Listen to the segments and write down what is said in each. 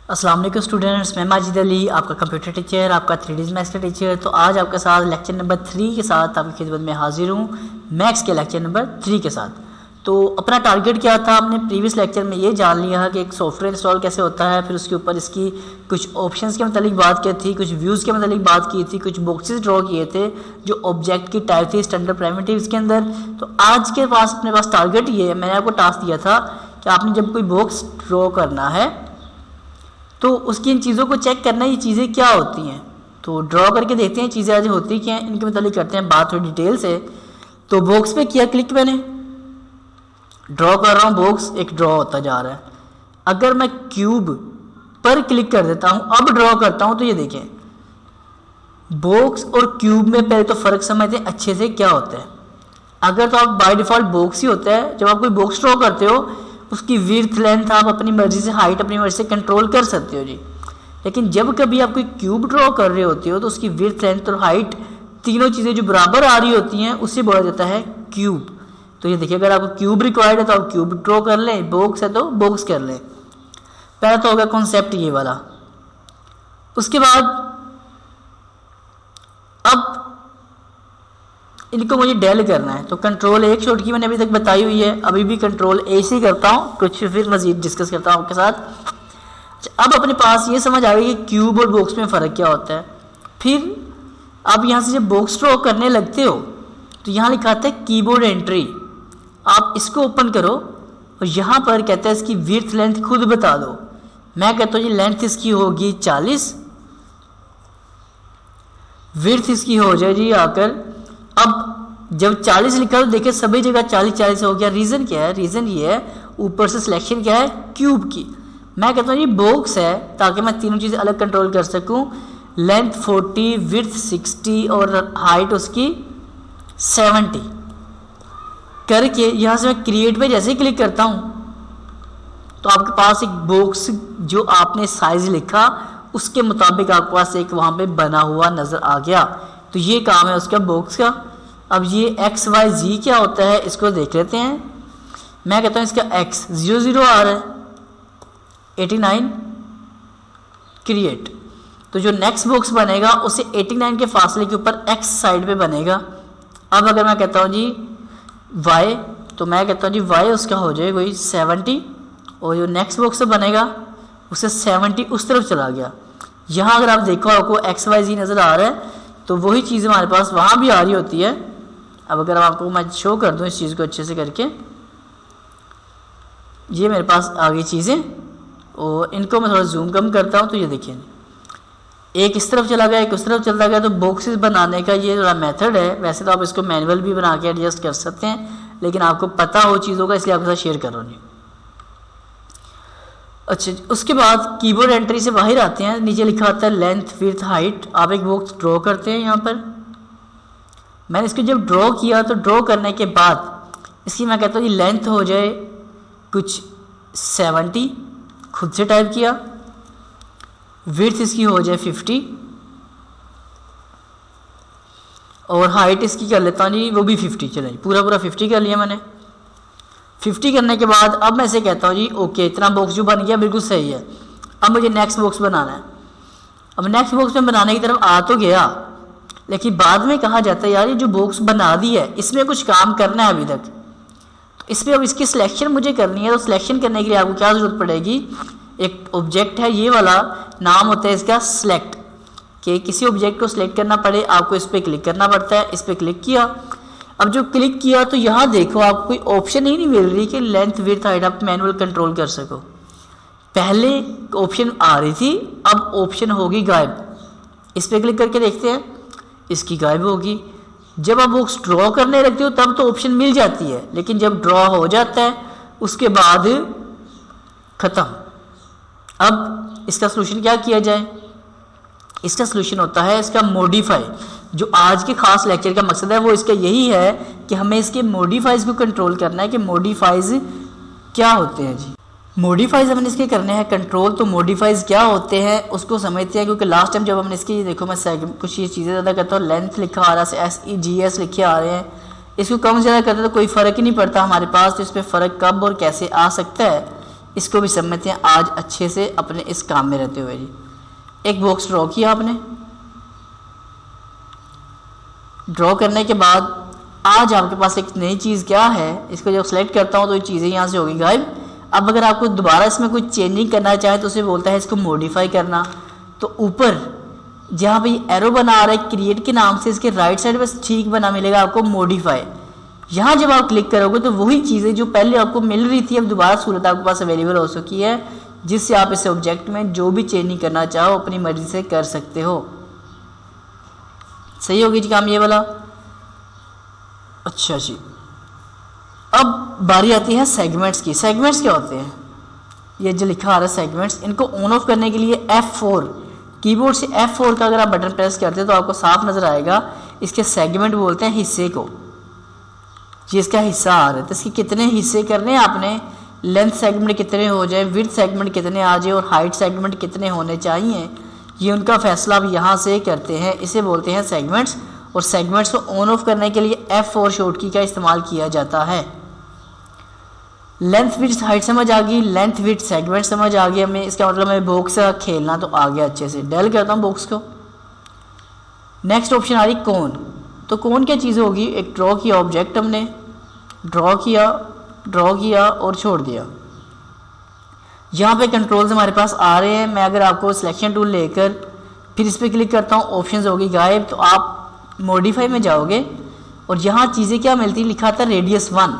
अस्सलाम वालेकुम स्टूडेंट्स, मैं माजिद अली आपका कंप्यूटर टीचर, आपका 3D मैथ्स का टीचर। तो आज आपके साथ लेक्चर नंबर 3 के साथ आपकी खिदमत में हाजिर हूँ, मैथ्स के लेक्चर नंबर 3 के साथ। तो अपना टारगेट क्या था, आपने प्रीवियस लेक्चर में ये जान लिया कि एक सॉफ्टवेयर इंस्टॉल कैसे होता है, फिर उसके ऊपर इसकी कुछ ऑप्शंस के मतलब बात की थी, कुछ व्यूज़ के मतलब बात की थी, कुछ बॉक्सेस ड्रॉ किए थे जो ऑब्जेक्ट की टाइप थी स्टैंडर्ड प्राइमिटिव्स के अंदर। तो आज के पास अपने पास टारगेट ये है, मैंने आपको टास्क दिया था कि आपने जब कोई बॉक्स ड्रॉ करना है तो उसकी इन चीज़ों को चेक करना है, ये चीज़ें क्या होती हैं। तो ड्रॉ करके देखते हैं चीज़ें आज होती क्या हैं, इनके मतलब करते हैं बात थोड़ी डिटेल से। तो बॉक्स पे किया क्लिक, मैंने ड्रॉ कर रहा हूँ, बॉक्स एक ड्रॉ होता जा रहा है। अगर मैं क्यूब पर क्लिक कर देता हूँ, अब ड्रॉ करता हूँ, तो ये देखें बॉक्स और क्यूब में पहले तो फ़र्क समझते हैं अच्छे से क्या होता है। अगर तो आप बाय डिफ़ॉल्ट बॉक्स ही होता है, जब आप कोई बॉक्स ड्रॉ करते हो उसकी विड्थ लेंथ आप अपनी मर्ज़ी से, हाइट अपनी मर्ज़ी से कंट्रोल कर सकते हो जी। लेकिन जब कभी आप कोई क्यूब ड्रॉ कर रहे होते हो तो उसकी विड्थ लेंथ और हाइट तीनों चीज़ें जो बराबर आ रही होती हैं उससे बोला जाता है क्यूब। तो ये देखिए, अगर आपको क्यूब रिक्वायर्ड है तो आप क्यूब ड्रॉ कर लें, बॉक्स है तो बॉक्स कर लें। पहला तो होगा कॉन्सेप्ट ये वाला। उसके बाद अब इनको मुझे डेल करना है, तो कंट्रोल एक शॉर्ट की मैंने अभी तक बताई हुई है, अभी भी कंट्रोल ए से करता हूँ, कुछ फिर मजीद डिस्कस करता हूँ आपके साथ। अब अपने पास ये समझ आ गई कि क्यूब और बॉक्स में फ़र्क क्या होता है। फिर अब यहाँ से जब बॉक्स ड्रॉ करने लगते हो तो यहाँ लिखा आता है कीबोर्ड एंट्री, आप इसको ओपन करो और यहाँ पर कहता है इसकी विड्थ लेंथ खुद बता दो। मैं कहता हूँ जी लेंथ इसकी होगी 40, विड्थ इसकी हो जाए जी आकर, अब जब 40 लिखा तो देखिए सभी जगह 40 हो गया। रीज़न क्या है? रीज़न ये है, ऊपर से सिलेक्शन क्या है, क्यूब की। मैं कहता हूँ ये बॉक्स है ताकि मैं तीनों चीज़ें अलग कंट्रोल कर सकूँ। लेंथ 40, विड्थ 60 और हाइट उसकी 70 करके यहाँ से मैं क्रिएट पे जैसे ही क्लिक करता हूँ तो आपके पास एक बॉक्स जो आपने साइज़ लिखा उसके मुताबिक आपके पास एक वहाँ पे बना हुआ नज़र आ गया। तो ये काम है उसका बॉक्स का। अब ये एक्स वाई जी क्या होता है इसको देख लेते हैं। मैं कहता हूँ इसका एक्स 00 आ रहा है, 89 क्रिएट। तो जो नेक्स्ट बॉक्स बनेगा उसे 89 के फासले के ऊपर एक्स साइड पे बनेगा। अब अगर मैं कहता हूँ जी वाई, तो मैं कहता हूँ जी वाई उसका हो जाए कोई 70 और जो नेक्स्ट बॉक्स बनेगा उसे 70 उस तरफ चला गया। यहाँ अगर आप देखो आपको एक्स वाई जी नज़र आ रहा है, तो वही चीज़ हमारे पास वहाँ भी आ रही होती है। अब अगर आपको मैं शो कर दूँ इस चीज़ को अच्छे से करके, ये मेरे पास आ गई चीज़ें और इनको मैं थोड़ा जूम कम करता हूँ। तो ये देखिए एक इस तरफ चला गया, एक उस तरफ चला गया। तो बॉक्सेस बनाने का ये थोड़ा मेथड है। वैसे तो आप इसको मैनुअल भी बना के एडजस्ट कर सकते हैं, लेकिन आपको पता हो चीज़ों का इसलिए आपके साथ शेयर कर रहा हूँ। अच्छा, उसके बाद कीबोर्ड एंट्री से बाहर आते हैं, नीचे लिखा आता है लेंथ विड्थ हाइट। आप एक बॉक्स ड्रॉ करते हैं। यहाँ पर मैंने इसको जब ड्रॉ किया तो ड्रॉ करने के बाद इसकी मैं कहता हूँ कि लेंथ हो जाए कुछ 70, खुद से टाइप किया। विड्थ इसकी हो जाए 50 और हाइट इसकी कर लेता हूँ जी वो भी 50। चलें पूरा 50 कर लिया मैंने। 50 करने के बाद अब मैं इसे कहता हूँ जी ओके, इतना बॉक्स जो बन गया बिल्कुल सही है। अब मुझे नेक्स्ट बॉक्स बनाना है। अब नेक्स्ट बॉक्स में बनाने की तरफ आ तो गया, लेकिन बाद में कहा जाता है यार ये जो बॉक्स बना दी है इसमें कुछ काम करना है अभी तक, तो इसमें अब इसकी सिलेक्शन मुझे करनी है। तो सिलेक्शन करने के लिए आपको क्या ज़रूरत पड़ेगी, एक ऑब्जेक्ट है ये वाला, नाम होता है इसका सिलेक्ट, कि किसी ऑब्जेक्ट को सिलेक्ट करना पड़े आपको इस पर क्लिक करना पड़ता है। इस पर क्लिक किया, अब जो क्लिक किया तो यहाँ देखो आपको कोई ऑप्शन ही नहीं मिल रही कि लेंथ विड्थ हाइट आप मैनुअल कंट्रोल कर सको। पहले ऑप्शन आ रही थी, अब ऑप्शन होगी गायब। इस पर क्लिक करके देखते हैं, इसकी गायब होगी। जब आप बॉक्स ड्रॉ करने लगते हो तब तो ऑप्शन मिल जाती है, लेकिन जब ड्रॉ हो जाता है उसके बाद ख़त्म। अब इसका सलूशन क्या किया जाए? इसका सलूशन होता है इसका मॉडिफाई। जो आज के खास लेक्चर का मकसद है वो इसका यही है कि हमें इसके मॉडिफाइज को कंट्रोल करना है कि मॉडिफाइज क्या होते हैं जी। मॉडिफाइज हमने इसके करने हैं कंट्रोल। तो मॉडिफाइज क्या होते हैं उसको समझते हैं, क्योंकि लास्ट टाइम जब हमने इसकी देखो मैं कुछ ये चीज़ें ज़्यादा करता हूँ, लेंथ लिखा आ रहा है, SEGS लिखे आ रहे हैं, इसको कम ज़्यादा करते तो कोई फ़र्क ही नहीं पड़ता हमारे पास। तो इस पर फ़र्क कब और कैसे आ सकता है इसको भी समझते हैं आज अच्छे से अपने इस काम में रहते हुए जी। एक बॉक्स ड्रॉ किया आपने, ड्रॉ करने के बाद आज आपके पास एक नई चीज़ क्या है, इसको जब सेलेक्ट करता हूँ तो ये चीज़ें यहाँ से होगी गायब। अब अगर आपको दोबारा इसमें कोई चेंजिंग करना चाहे तो उसे बोलता है इसको मॉडिफाई करना। तो ऊपर जहाँ पे एरो बना आ रहा है क्रिएट के नाम से, इसके राइट साइड बस ठीक बना मिलेगा आपको मॉडिफाई। यहाँ जब आप क्लिक करोगे तो वही चीज़ें जो पहले आपको मिल रही थी अब दोबारा सहूलत आपके पास अवेलेबल हो चुकी है, जिससे आप इस ऑब्जेक्ट में जो भी चेंजिंग करना चाहो अपनी मर्जी से कर सकते हो। सही होगी जी काम ये वाला। अच्छा जी, अब बारी आती है सेगमेंट्स की। सेगमेंट्स क्या होते हैं, ये जो लिखा आ रहा है सेगमेंट्स, इनको ऑन ऑफ करने के लिए F4 कीबोर्ड से F4 का अगर आप बटन प्रेस करते हैं तो आपको साफ नज़र आएगा। इसके सेगमेंट बोलते हैं हिस्से को, ये इसका हिस्सा आ रहा है। तो इसके कितने हिस्से करने हैं आपने, लेंथ सेगमेंट कितने हो जाए, विड्थ सेगमेंट कितने आ जाए और हाइट सेगमेंट कितने होने चाहिए, ये उनका फैसला आप यहाँ से करते हैं। इसे बोलते हैं सेगमेंट्स। और सेगमेंट्स को ऑन ऑफ करने के लिए F4 शॉर्ट की का इस्तेमाल किया जाता है। लेंथ विड्थ हाइट समझ आ गई, लेंथ विड्थ सेगमेंट समझ आ गया हमें। इसका मतलब मैं बॉक्स का खेलना तो आ गया अच्छे से। डेल करता हूँ बॉक्स को। नेक्स्ट ऑप्शन आ रही कोन। तो कोन क्या चीज़ होगी, एक ड्रॉ किया ऑब्जेक्ट हमने, ड्रॉ किया और छोड़ दिया। यहाँ पे कंट्रोल्स हमारे पास आ रहे हैं। मैं अगर आपको सिलेक्शन टूल लेकर फिर इस पर क्लिक करता हूँ, ऑप्शंस होगी गायब, तो आप मॉडिफाई में जाओगे और यहाँ चीज़ें क्या मिलती है, लिखा था रेडियस 1।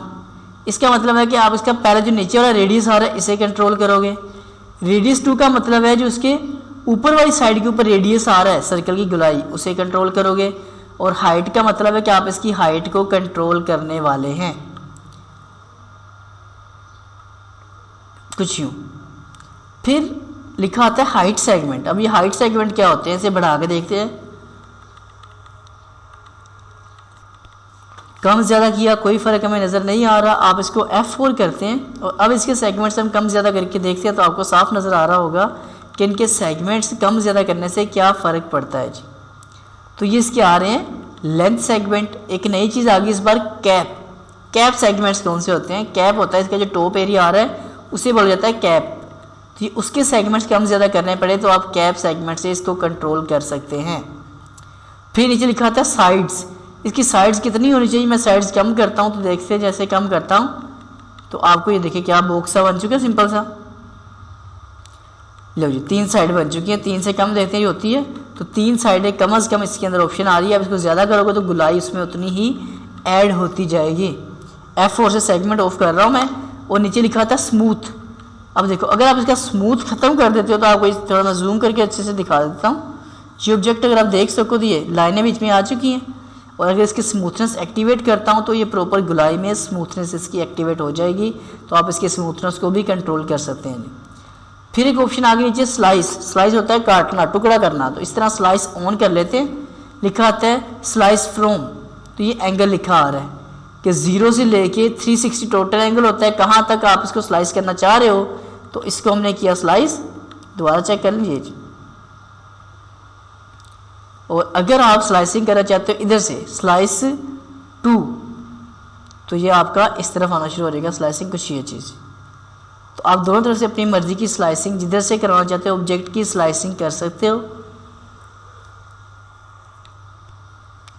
इसका मतलब है कि आप इसका पहले जो नीचे वाला रेडियस आ रहा है इसे कंट्रोल करोगे। रेडियस 2 का मतलब है जो उसके ऊपर वाली साइड के ऊपर रेडियस आ रहा है सर्कल की गोलाई, उसे कंट्रोल करोगे। और हाइट का मतलब है कि आप इसकी हाइट को कंट्रोल करने वाले हैं, कुछ यूँ। फिर लिखा आता है हाइट सेगमेंट। अब ये हाइट सेगमेंट क्या होते हैं, इसे बढ़ा के देखते हैं। कम ज़्यादा किया कोई फ़र्क हमें नज़र नहीं आ रहा। आप इसको F4 करते हैं और अब इसके सेगमेंट्स हम कम ज़्यादा करके देखते हैं तो आपको साफ नज़र आ रहा होगा कि इनके सेगमेंट्स कम ज़्यादा करने से क्या फ़र्क पड़ता है जी। तो ये इसके आ रहे हैं लेंथ सेगमेंट। एक नई चीज़ आ गई इस बार, कैप। कैप सेगमेंट्स कौन से होते हैं, कैप होता है इसका जो टॉप एरिया आ रहा है उसे बोला जाता है कैप। तो ये उसके सेगमेंट्स कम ज़्यादा करने पड़े तो आप कैप सेगमेंट से इसको कंट्रोल कर सकते हैं। फिर नीचे लिखा था साइड्स। इसकी साइड्स कितनी होनी चाहिए, मैं साइड्स कम करता हूँ तो देखते हैं, जैसे कम करता हूँ तो आपको ये देखिए क्या बॉक्स सा बन चुका है सिंपल सा। लो जी 3 साइड बन चुकी हैं, 3 से कम देखते हैं होती है तो 3 साइडें कम से कम इसके अंदर ऑप्शन आ रही है। अब इसको ज़्यादा करोगे तो गुलाई उसमें उतनी ही ऐड होती जाएगी। F4 से सेगमेंट ऑफ कर रहा हूँ मैं। और नीचे लिखा था स्मूथ। अब देखो अगर आप इसका स्मूथ ख़त्म कर देते हो तो आपको थोड़ा मैं जूम करके अच्छे से दिखा देता हूँ। ये ऑब्जेक्ट अगर आप देख सको तो ये लाइनें बीच में आ चुकी हैं और अगर इसकी स्मूथनेस एक्टिवेट करता हूँ तो ये प्रॉपर गुलाई में स्मूथनेस इसकी एक्टिवेट हो जाएगी। तो आप इसके स्मूथनेस को भी कंट्रोल कर सकते हैं। फिर एक ऑप्शन आगे नीचे स्लाइस। स्लाइस होता है काटना, टुकड़ा करना। तो इस तरह स्लाइस ऑन कर लेते हैं। लिखा आता है स्लाइस फ्रॉम, तो ये एंगल लिखा आ रहा है कि 0 से लेके 360 टोटल एंगल होता है, कहाँ तक आप इसको स्लाइस करना चाह रहे हो। तो इसको हमने किया स्लाइस। दोबारा चेक कर लीजिए। और अगर आप स्लाइसिंग करना चाहते हो इधर से स्लाइस 2 तो ये आपका इस तरफ आना शुरू हो जाएगा स्लाइसिंग, कुछ ये चीज़। तो आप दोनों तरफ से अपनी मर्जी की स्लाइसिंग जिधर से करवाना चाहते हो ऑब्जेक्ट की स्लाइसिंग कर सकते हो।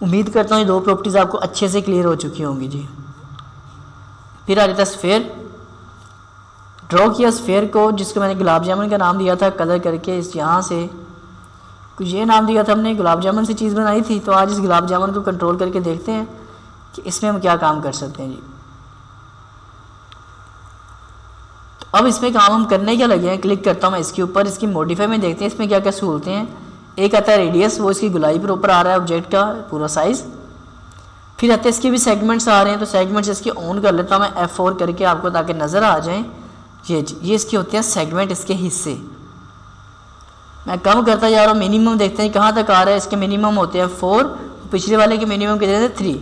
उम्मीद करता हूँ ये 2 प्रॉपर्टीज़ आपको अच्छे से क्लियर हो चुकी होंगी जी। फिर आ जाता है स्फेयर। ड्रॉ किया स्फेयर को, जिसको मैंने गुलाब जामुन का नाम दिया था कलर करके। इस यहाँ से कुछ ये नाम दिया था हमने, गुलाब जामुन से चीज़ बनाई थी। तो आज इस गुलाब जामुन को कंट्रोल करके देखते हैं कि इसमें हम क्या काम कर सकते हैं जी। तो अब इसमें काम हम करने क्या लगे हैं, क्लिक करता हूँ मैं इसके ऊपर। इसकी मॉडिफाई में देखते हैं इसमें क्या क्या सहूलतें हैं। एक आता है रेडियस, वो इसकी गुलाई पर ऊपर आ रहा है ऑब्जेक्ट का पूरा साइज़। फिर आते हैं इसके भी सेगमेंट्स आ रहे हैं। तो सेगमेंट्स इसके ऑन कर लेता हूँ मैं F4 करके आपको, ताकि नज़र आ जाए। ये इसके होते हैं सेगमेंट, इसके हिस्से। मैं कम करता जा रहा हूँ, मिनिमम देखते हैं कहाँ तक आ रहा है। इसके मिनिमम होते हैं 4, पिछले वाले के मिनिमम कितने थे 3।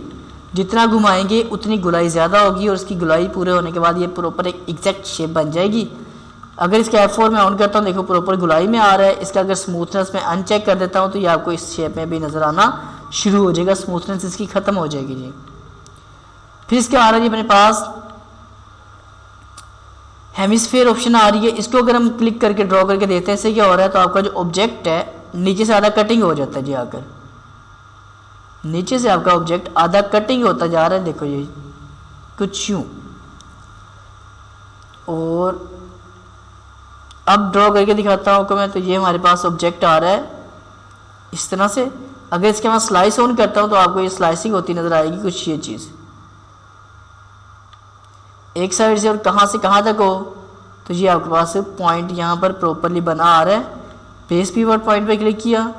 जितना घुमाएंगे उतनी गुलाई ज़्यादा होगी और इसकी गुलाई पूरे होने के बाद ये प्रॉपर एक एग्जैक्ट शेप बन जाएगी। अगर इसका F4 में ऑन करता हूँ, देखो प्रॉपर गुलाई में आ रहा है। इसका अगर स्मूथनेस में अनचेक कर देता हूँ तो ये आपको इस शेप में भी नज़र आना शुरू हो जाएगा, स्मूथनेस इसकी ख़त्म हो जाएगी जी। फिर इसके आ रहा है जी अपने पास हेमिस्फीयर ऑप्शन आ रही है, इसको अगर हम क्लिक करके ड्रॉ करके देखते हैं, इससे क्या हो रहा है, तो आपका जो ऑब्जेक्ट है नीचे से आधा कटिंग हो जाता है जी, आकर नीचे से आपका ऑब्जेक्ट आधा कटिंग होता जा रहा है, देखो ये कुछ यूँ। और अब ड्रॉ करके दिखाता हूँ आपको मैं, तो ये हमारे पास ऑब्जेक्ट आ रहा है इस तरह से। अगर इसके मैं स्लाइस ऑन करता हूँ तो आपको ये स्लाइसिंग होती नज़र आएगी कुछ, ये चीज़ एक साइड से और कहाँ से कहाँ तक हो, तो ये आपके पास पॉइंट यहाँ पर प्रॉपरली बना आ रहा है। बेस पिवट पॉइंट पे क्लिक किया,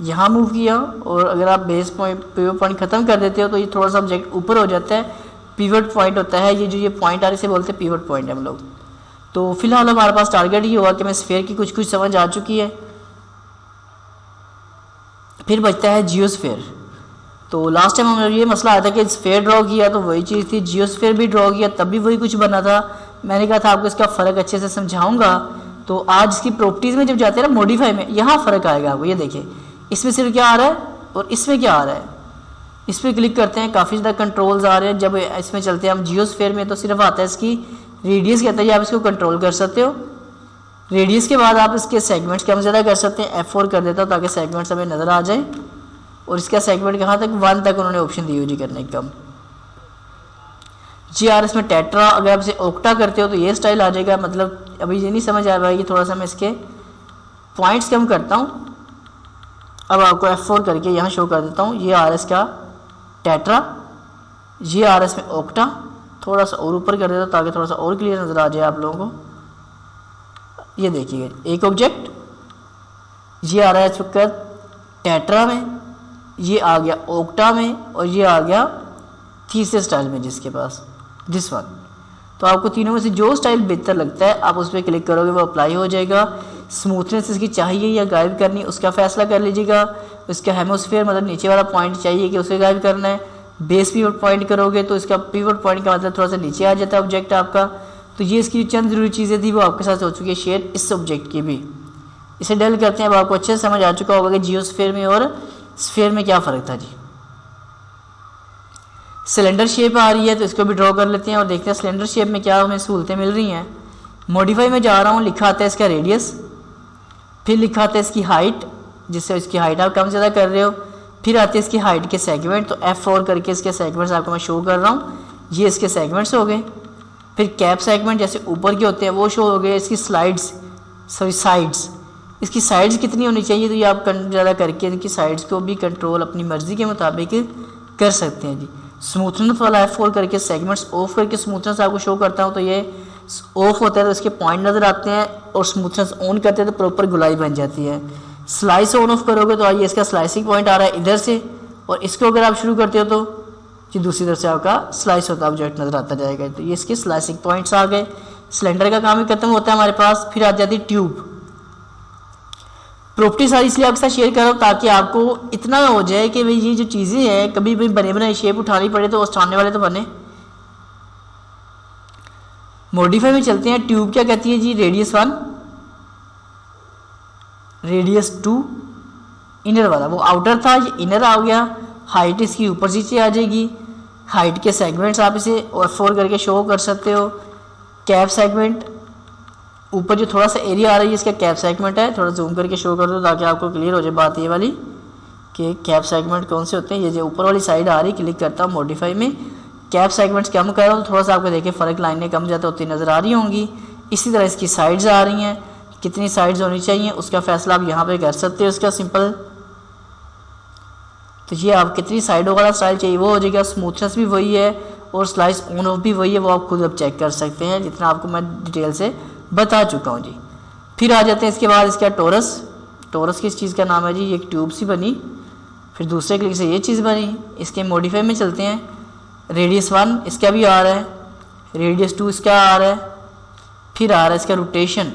यहाँ मूव किया, और अगर आप बेस पॉइंट पिवट पॉइंट ख़त्म कर देते हो तो ये थोड़ा सा ऑब्जेक्ट ऊपर हो जाता है, पिवट पॉइंट होता है। ये जो ये पॉइंट आ रहे से बोलते हैं पिवट पॉइंट हम लोग। तो फिलहाल हमारे पास टारगेट ये हुआ कि मैं स्फीयर की कुछ कुछ समझ आ चुकी है। फिर बचता है जियोस्फीयर। तो लास्ट टाइम हमें ये मसला आया था कि स्फीयर ड्रॉ किया तो वही चीज़ थी, जियोस्फीयर भी ड्रॉ किया तब भी वही कुछ बना था। मैंने कहा था आपको इसका फ़र्क अच्छे से समझाऊंगा। तो आज इसकी प्रॉपर्टीज़ में जब जाते हैं ना मॉडिफाई में, यहाँ फ़र्क आएगा आपको। ये देखिए इसमें सिर्फ क्या आ रहा है और इसमें क्या आ रहा है। इस पर क्लिक करते हैं, काफ़ी ज़्यादा कंट्रोल्स आ रहे हैं। जब इसमें चलते हैं हम जियोस्फीयर में, तो सिर्फ आता है इसकी रेडियस कहता है, आप इसको कंट्रोल कर सकते हो। रेडियस के बाद आप इसके सेगमेंट्स कम ज़्यादा कर सकते हैं। F4 कर देता हूँ ताकि सेगमेंट्स हमें नज़र आ जाए। और इसका सेगमेंट कहाँ तक, 1 तक उन्होंने ऑप्शन दी हुई जी करने का कम। जी इसमें टेट्रा, अगर आप इसे ओक्टा करते हो तो ये स्टाइल आ जाएगा। मतलब अभी ये नहीं समझ आ रहा है कि थोड़ा सा मैं इसके पॉइंट्स कम करता हूँ। अब आपको F4 करके यहाँ शो कर देता हूँ। ये आ रहा है इसका टेट्रा, ये आ रहा है इसमें ओक्टा। थोड़ा सा और ऊपर कर देता हूँ ताकि थोड़ा सा और क्लियर नज़र आ जाए आप लोगों को। ये देखिए एक ऑब्जेक्ट ये आ रहा है इस वक्त टेट्रा में, ये आ गया ओक्टा में, और ये आ गया तीसरे स्टाइल में जिसके पास दिस वन। तो आपको तीनों में से जो स्टाइल बेहतर लगता है आप उस पर क्लिक करोगे, वो अप्लाई हो जाएगा। स्मूथनेस इसकी चाहिए या गायब करनी उसका फैसला कर लीजिएगा। इसका हेमोस्फीयर मतलब नीचे वाला पॉइंट चाहिए कि उसे गायब करना है। बेस पिवट पॉइंट करोगे तो इसका पिवट पॉइंट का मतलब थोड़ा सा नीचे आ जाता है ऑब्जेक्ट आपका। तो ये इसकी चंद ज़रूरी चीज़ें थी वो आपके साथ हो चुकी है शेयर इस ऑब्जेक्ट की भी। इसे डल करते हैं। अब आपको अच्छे से समझ आ चुका होगा कि जियोस्फीयर में और स्फीयर में क्या फ़र्क था जी। सिलेंडर शेप आ रही है तो इसको भी ड्रॉ कर लेते हैं और देखते हैं सिलेंडर शेप में क्या हमें सहूलतें मिल रही हैं। मॉडिफाई में जा रहा हूँ, लिखा आता है इसका रेडियस, फिर लिखा आता है इसकी हाइट, जिससे इसकी हाइट आप कम ज़्यादा कर रहे हो। फिर आते हैं इसकी हाइट के सेगमेंट, तो F4 करके इसके सेगमेंट्स आपको मैं शो कर रहा हूँ। ये इसके सेगमेंट्स हो गए। फिर कैप सेगमेंट जैसे ऊपर के होते हैं वो शो हो गए। इसकी साइड्स, इसकी साइड्स कितनी होनी चाहिए, तो ये आप ज़्यादा करके इनकी साइड्स को भी कंट्रोल अपनी मर्ज़ी के मुताबिक कर सकते हैं जी। स्मूथनेस वाला F4 करके सेगमेंट्स ऑफ करके स्मूथनेस आपको शो करता हूँ, तो ये ऑफ होता है तो इसके पॉइंट नज़र आते हैं, और स्मूथनेस ऑन करते हैं तो प्रॉपर गुलाई बन जाती है। स्लाइस ऑन ऑफ करोगे तो आइए इसका स्लाइसिंग पॉइंट आ रहा है इधर से, और इसको अगर आप शुरू करते हो तो ये दूसरी तरफ से आपका स्लाइस होता ऑब्जेक्ट नज़र आता जाएगा। तो ये इसके स्लाइसिंग पॉइंट्स आ गए। सिलेंडर का काम ही खत्म होता है हमारे पास। फिर आ जाती है ट्यूब। प्रॉपर्टी सारी इसलिए आपके साथ शेयर कर रहा हूँ ताकि आपको इतना हो जाए कि भाई ये जो चीज़ें हैं कभी भी बने बनाए शेप उठानी पड़े तो उठाने वाले तो बने। मॉडिफाई में चलते हैं। ट्यूब क्या कहती है जी, रेडियस 1, रेडियस 2, इनर वाला वो आउटर था, ये इनर आ गया। हाइट इसकी ऊपर नीचे आ जाएगी। हाइट के सेगमेंट्स आप इसे F4 करके शो कर सकते हो। कैप सेगमेंट ऊपर जो थोड़ा सा एरिया आ रही है इसका कैप सेगमेंट है, थोड़ा जूम करके शो कर दो ताकि आपको क्लियर हो जाए बात ये वाली कि कैप सेगमेंट कौन से होते हैं। ये जो ऊपर वाली साइड आ रही, क्लिक करता हूँ मॉडिफाई में, कैप सेगमेंट्स कम कर रहा हूँ तो थोड़ा सा आपको देखिए फ़र्क, लाइनें कम ज़्यादा होती नज़र आ रही होंगी। इसी तरह इसकी साइड्स आ रही हैं, कितनी साइड्स होनी चाहिए उसका फैसला आप यहाँ पे कर सकते हो। इसका सिंपल तो ये आप कितनी साइडों वाला स्टाइल चाहिए वो हो जाएगा। स्मूथनेस भी वही है और स्लाइस ऑन ऑफ भी वही है, वो आप खुद अब चेक कर सकते हैं जितना आपको मैं डिटेल से बता चुका हूँ जी। फिर आ जाते हैं इसके बाद इसका टोरस। टोरस किस चीज़ का नाम है जी, ये एक ट्यूब सी बनी, फिर दूसरे क्लिक से ये चीज़ बनी। इसके मॉडिफाई में चलते हैं। रेडियस 1 इसका भी आ रहा है, रेडियस 2 इसका आ रहा है। फिर आ रहा है इसका रोटेशन,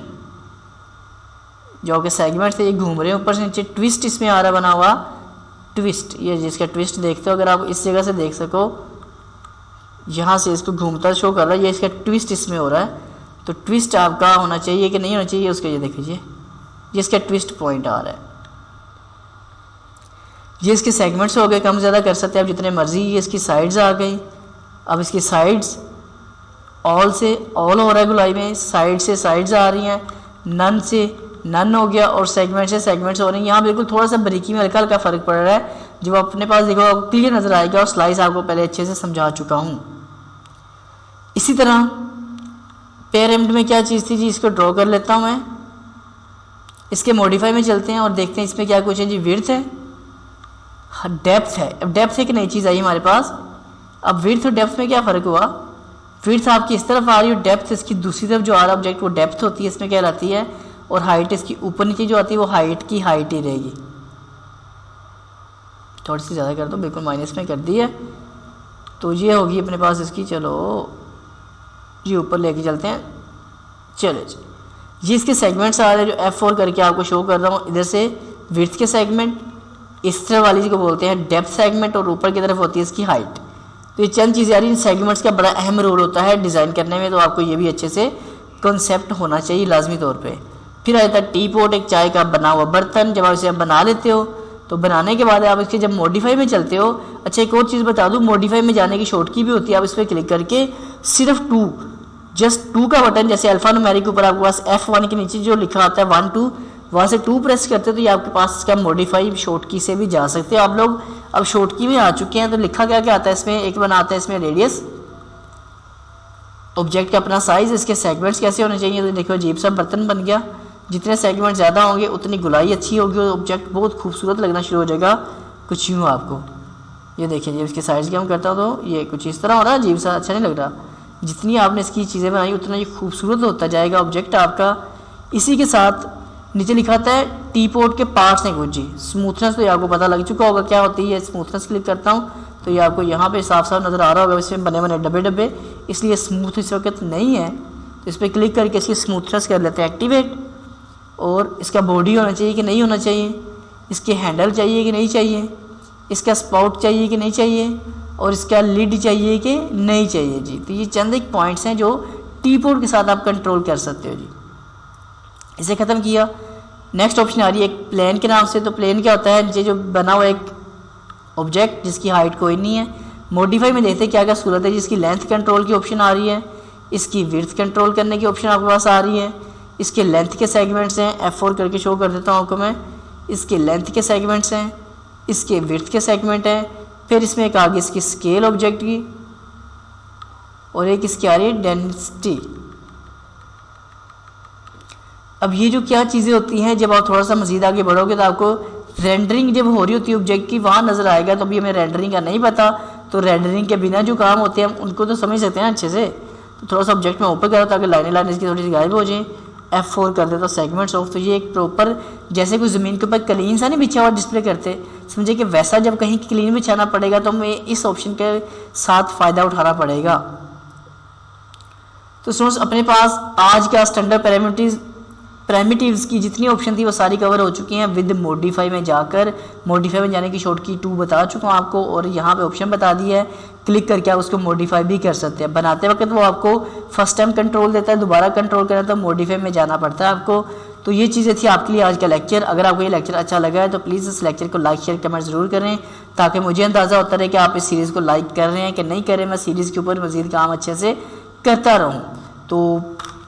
जो कि सेगमेंट से ये घूम रहे हैं ऊपर से नीचे। ट्विस्ट इसमें आ रहा है बना हुआ, ट्विस्ट, ये जिसका ट्विस्ट देखते हो अगर आप इस जगह से देख सको, यहाँ से इसको घूमता शो कर रहा है, ये इसका ट्विस्ट इसमें हो रहा है। तो ट्विस्ट आपका होना चाहिए कि नहीं होना चाहिए उसका ये देख लीजिए, ये इसका ट्विस्ट पॉइंट आ रहा है। ये इसके सेगमेंट्स हो गए, कम ज़्यादा कर सकते हैं आप जितने मर्जी। ये इसकी साइड्स आ गई, अब इसकी साइड्स ऑल से ऑल हो रहा है गुलाई में, साइड से साइड्स आ रही हैं, नन से नन हो गया और सेगमेंट से सेगमेंट्स हो रही हैं। यहाँ बिल्कुल थोड़ा सा बारीकी में हल्का हल्का फ़र्क पड़ रहा है, जो अपने पास देखो आपको क्लियर नज़र आएगा और स्लाइस आपको पहले अच्छे से समझा चुका हूँ। इसी तरह पिरामिड में क्या चीज़ थी जी, इसको ड्रॉ कर लेता हूँ मैं। इसके मॉडिफाई में चलते हैं और देखते हैं इसमें क्या कुछ है जी। विड्थ है, डेप्थ है। अब डेप्थ एक नई चीज़ आई हमारे पास। अब विड्थ और डेप्थ में क्या फ़र्क हुआ, विड्थ आपकी इस तरफ आ रही है, डेप्थ इसकी दूसरी तरफ जो आ रहा ऑब्जेक्ट वो डेप्थ होती है, इसमें क्या रहती है, और हाइट इसकी ऊपर नीचे जो आती है वो हाइट की हाइट ही रहेगी। थोड़ी सी ज़्यादा कर दो, बिल्कुल माइनस में कर दी है, तो ये होगी अपने पास इसकी। चलो ये ऊपर लेके चलते हैं। चलो जी, ये इसके सेगमेंट्स आ रहे हैं जो F4 करके आपको शो कर रहा हूँ। इधर से विड्थ के सेगमेंट, इस तरह वाली को बोलते हैं डेप्थ सेगमेंट, और ऊपर की तरफ होती है इसकी हाइट। तो ये चंद चीज़ें आ रही हैं। सेगमेंट्स का बड़ा अहम रोल होता है डिज़ाइन करने में, तो आपको ये भी अच्छे से कॉन्सेप्ट होना चाहिए लाजमी तौर पे। फिर आता है टी पॉट, एक चाय का बना हुआ बर्तन। जब आप इसे बना लेते हो तो बनाने के बाद आप इसके जब मॉडिफाई में चलते हो, अच्छा एक और चीज़ बता दूँ, मॉडिफाई में जाने की शॉर्ट की भी होती है। आप इस पर क्लिक करके सिर्फ 2, जस्ट 2 का बटन, जैसे अल्फा न्यूमेरिक के ऊपर आपके पास F1 के नीचे जो लिखा आता है 1 2, वहाँ से 2 प्रेस करते हो तो ये आपके पास इसका मॉडिफाई शॉर्ट की से भी जा सकते हो आप लोग। अब शॉर्ट की में आ चुके हैं तो लिखा क्या क्या आता है इसमें, एक बनाता है इसमें रेडियस, ऑब्जेक्ट का अपना साइज़, इसके सेगमेंट्स कैसे होने चाहिए। तो देखो अजीब सा बर्तन बन गया, जितने सेगमेंट ज़्यादा होंगे उतनी गुलाई अच्छी होगी और ऑब्जेक्ट बहुत खूबसूरत लगना शुरू हो जाएगा। कुछ यूँ आपको ये देखिए, जब इसके साइज़ की हम करता हूँ तो ये कुछ इस तरह हो रहा है, अजीब सा, अच्छा नहीं लग रहा। जितनी आपने इसकी चीज़ें बनाई उतना ये खूबसूरत होता जाएगा ऑब्जेक्ट आपका। इसी के साथ नीचे लिखा था है टी पॉट के पार्ट्स हैं कुछ जी। स्मूथनेस तो ये आपको पता लग चुका होगा क्या होती है। स्मूथनेस क्लिक करता हूँ तो ये आपको यहाँ पे साफ साफ नज़र आ रहा होगा, इसमें बने बने डब्बे डब्बे, इसलिए स्मूथ इस वक्त नहीं है। तो इस पर क्लिक करके इसकी स्मूथनेस कर लेते हैं एक्टिवेट। और इसका बॉडी होना चाहिए कि नहीं होना चाहिए, इसके हैंडल चाहिए कि नहीं चाहिए, इसका स्पाउट चाहिए कि नहीं चाहिए, और इसका लिड चाहिए कि नहीं चाहिए जी। तो ये चंद एक पॉइंट्स हैं जो टी पॉट के साथ आप कंट्रोल कर सकते हो जी। इसे ख़त्म किया, नेक्स्ट ऑप्शन आ रही है एक प्लेन के नाम से। तो प्लेन क्या होता है, नीचे जो बना हुआ एक ऑब्जेक्ट जिसकी हाइट कोई नहीं है। मॉडिफाई में देखते क्या क्या सूरत है, जिसकी लेंथ कंट्रोल की ऑप्शन आ रही है, इसकी विड्थ कंट्रोल करने की ऑप्शन आपके पास आ रही है, इसके लेंथ के सेगमेंट्स हैं, F4 करके शो कर देता हूँ आपको मैं। इसके लेंथ के सेगमेंट्स हैं, इसके विड्थ के सेगमेंट हैं, फिर इसमें एक आगे इसकी स्केल ऑब्जेक्ट की, और एक इसकी आ रही है डेंसिटी। अब ये जो क्या चीज़ें होती हैं, जब आप थोड़ा सा मज़ीद आगे बढ़ोगे तो आपको रेंडरिंग जब हो रही होती है ऑब्जेक्ट की वहाँ नज़र आएगा। तो अभी हमें रेंडरिंग का नहीं पता, तो रेंडरिंग के बिना जो काम होते हैं हम उनको तो समझ सकते हैं अच्छे से। तो थोड़ा सा ऑब्जेक्ट में ऊपर करो ताकि लाइनें लाइनें इसकी थोड़ी सी गायब हो जाए। F4 कर देता सेगमेंट्स ऑफ। तो ये एक प्रॉपर जैसे कोई ज़मीन के ऊपर क्लीन सा नहीं बिछा हुआ डिस्प्ले करते, समझे कि वैसा जब कहीं क्लीन बिछाना पड़ेगा तो हमें इस ऑप्शन के साथ फ़ायदा उठाना पड़ेगा। तो स्टूडेंट्स अपने पास आज का स्टैंडर्ड पैरामीटर्स की जितनी ऑप्शन थी वो सारी कवर हो चुकी हैं। विद मॉडिफाई में जाकर, मॉडिफाई में जाने की शॉर्ट की 2 बता चुका हूँ आपको, और यहाँ पे ऑप्शन बता दी है, क्लिक करके आप उसको मॉडिफाई भी कर सकते हैं। बनाते वक्त वो आपको फर्स्ट टाइम कंट्रोल देता है, दोबारा कंट्रोल करना तो मॉडिफाई में जाना पड़ता है आपको। तो ये चीज़ें थी आपके लिए आज का लेक्चर। अगर आपको ये लेक्चर अच्छा लगा है तो प्लीज़ इस लेक्चर को लाइक शेयर कमेंट ज़रूर करें, ताकि मुझे अंदाज़ा होता रहे कि आप इस सीरीज़ को लाइक कर रहे हैं कि नहीं कर रहे। मैं सीरीज़ के ऊपर मज़ीद काम अच्छे से करता रहूँ। तो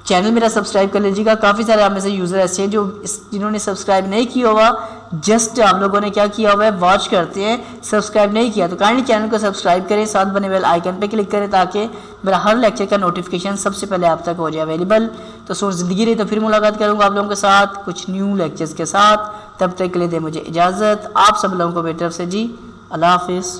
चैनल मेरा सब्सक्राइब कर लीजिएगा। काफ़ी सारे आप में से यूज़र ऐसे हैं जो जिन्होंने सब्सक्राइब नहीं किया हुआ, जस्ट आप लोगों ने क्या किया हुआ है, वॉच करते हैं, सब्सक्राइब नहीं किया। तो काइंडली चैनल को सब्सक्राइब करें, साथ बने बेल आइकन पे क्लिक करें ताकि मेरा हर लेक्चर का नोटिफिकेशन सबसे पहले आप तक हो जाए अवेलेबल। तो सोच ज़िंदगी रही तो फिर मुलाकात करूँगा आप लोगों के साथ कुछ न्यू लेक्चर्स के साथ। तब तक के लिए दे मुझे इजाज़त। आप सब लोगों को मेरी तरफ से जी अल्लाह हाफिज़।